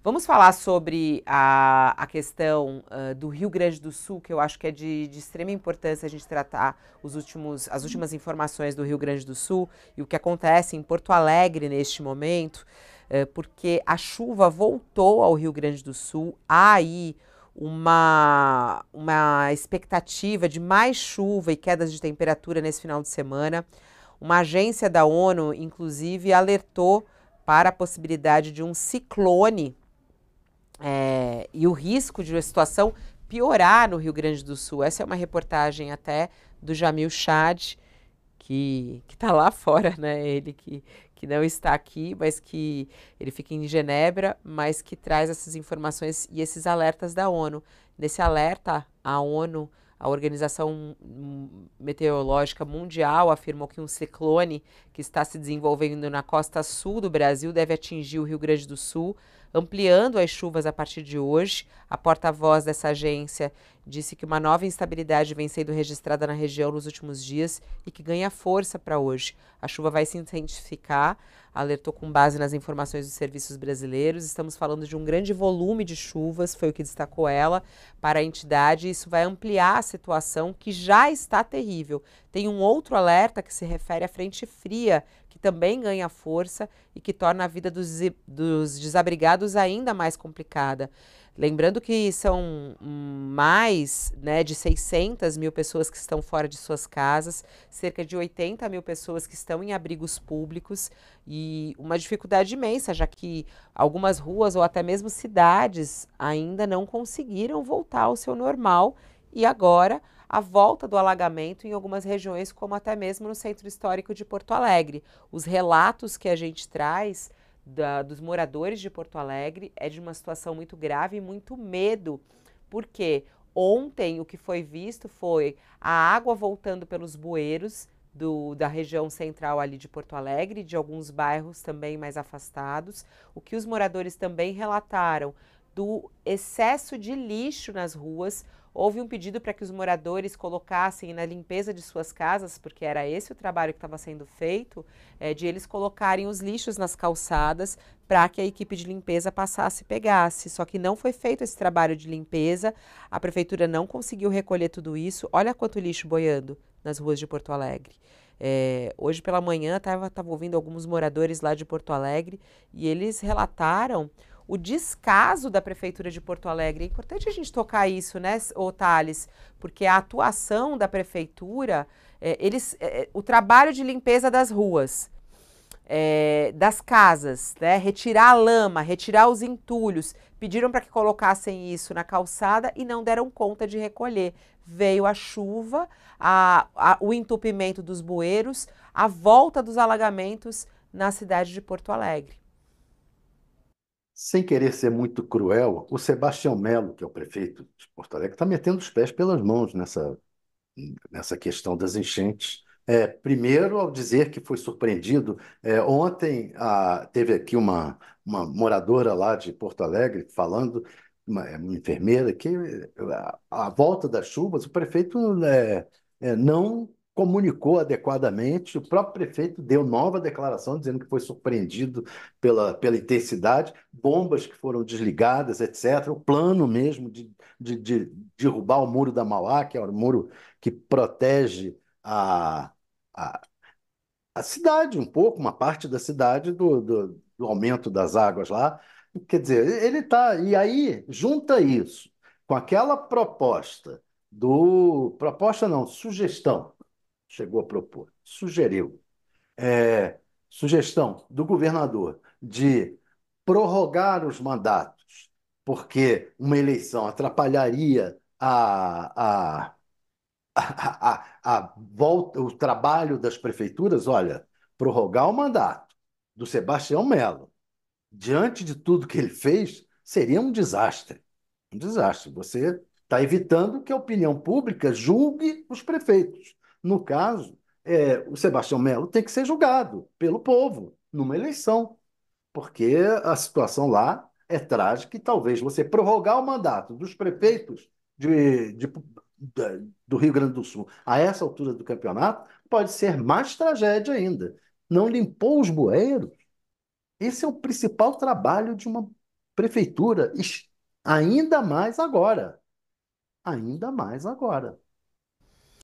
Vamos falar sobre a questão do Rio Grande do Sul, que eu acho que é de extrema importância a gente tratar as últimas informações do Rio Grande do Sul e o que acontece em Porto Alegre neste momento, porque a chuva voltou ao Rio Grande do Sul. Há aí uma expectativa de mais chuva e quedas de temperatura nesse final de semana. Uma agência da ONU, inclusive, alertou para a possibilidade de um ciclone e o risco de uma situação piorar no Rio Grande do Sul. Essa é uma reportagem até do Jamil Chad, que está lá fora, né? Ele que não está aqui, mas que ele fica em Genebra, mas que traz essas informações e esses alertas da ONU. Nesse alerta, a ONU, a Organização Meteorológica Mundial, afirmou que um ciclone que está se desenvolvendo na costa sul do Brasil deve atingir o Rio Grande do Sul, ampliando as chuvas a partir de hoje. A porta-voz dessa agência disse que uma nova instabilidade vem sendo registrada na região nos últimos dias e que ganha força para hoje. A chuva vai se intensificar, alertou com base nas informações dos serviços brasileiros. Estamos falando de um grande volume de chuvas, foi o que destacou ela, para a entidade. Isso vai ampliar a situação que já está terrível. Tem um outro alerta que se refere à frente fria, que também ganha força e que torna a vida dos desabrigados ainda mais complicada. Lembrando que são mais, né, de 600 mil pessoas que estão fora de suas casas, cerca de 80 mil pessoas que estão em abrigos públicos e uma dificuldade imensa, já que algumas ruas ou até mesmo cidades ainda não conseguiram voltar ao seu normal e agora a volta do alagamento em algumas regiões, como até mesmo no centro histórico de Porto Alegre. Os relatos que a gente traz dos moradores de Porto Alegre é de uma situação muito grave e muito medo, porque ontem o que foi visto foi a água voltando pelos bueiros da região central ali de Porto Alegre, de alguns bairros também mais afastados. O que os moradores também relataram do excesso de lixo nas ruas. Houve um pedido para que os moradores colocassem na limpeza de suas casas, porque era esse o trabalho que estava sendo feito, de eles colocarem os lixos nas calçadas para que a equipe de limpeza passasse e pegasse. Só que não foi feito esse trabalho de limpeza, a prefeitura não conseguiu recolher tudo isso. Olha quanto lixo boiando nas ruas de Porto Alegre. Hoje pela manhã estava ouvindo alguns moradores lá de Porto Alegre e eles relataram o descaso da Prefeitura de Porto Alegre. É importante a gente tocar isso, né, ô Thales? Porque a atuação da Prefeitura, o trabalho de limpeza das ruas, das casas, né, retirar a lama, retirar os entulhos, pediram para que colocassem isso na calçada e não deram conta de recolher. Veio a chuva, o entupimento dos bueiros, a volta dos alagamentos na cidade de Porto Alegre. Sem querer ser muito cruel, o Sebastião Melo, que é o prefeito de Porto Alegre, está metendo os pés pelas mãos nessa questão das enchentes. Primeiro, ao dizer que foi surpreendido, ontem teve aqui uma moradora lá de Porto Alegre falando, uma enfermeira, que a volta das chuvas, o prefeito não comunicou adequadamente, o próprio prefeito deu nova declaração dizendo que foi surpreendido pela intensidade, bombas que foram desligadas, etc., o plano mesmo de derrubar o muro da Mauá, que é o muro que protege a, a cidade um pouco, uma parte da cidade do aumento das águas lá. Quer dizer, ele está. E aí, junta isso com aquela proposta Proposta não, sugestão. Chegou a propor, sugeriu. é, Sugestão do governador de prorrogar os mandatos, porque uma eleição atrapalharia a volta, o trabalho das prefeituras. Olha, prorrogar o mandato do Sebastião Melo, diante de tudo que ele fez, seria um desastre. Um desastre. Você está evitando que a opinião pública julgue os prefeitos. No caso, o Sebastião Melo tem que ser julgado pelo povo numa eleição, porque a situação lá é trágica e talvez você prorrogar o mandato dos prefeitos do Rio Grande do Sul a essa altura do campeonato pode ser mais tragédia ainda. Não limpou os bueiros? Esse é o principal trabalho Prefeitura, ainda mais agora. Ainda mais agora.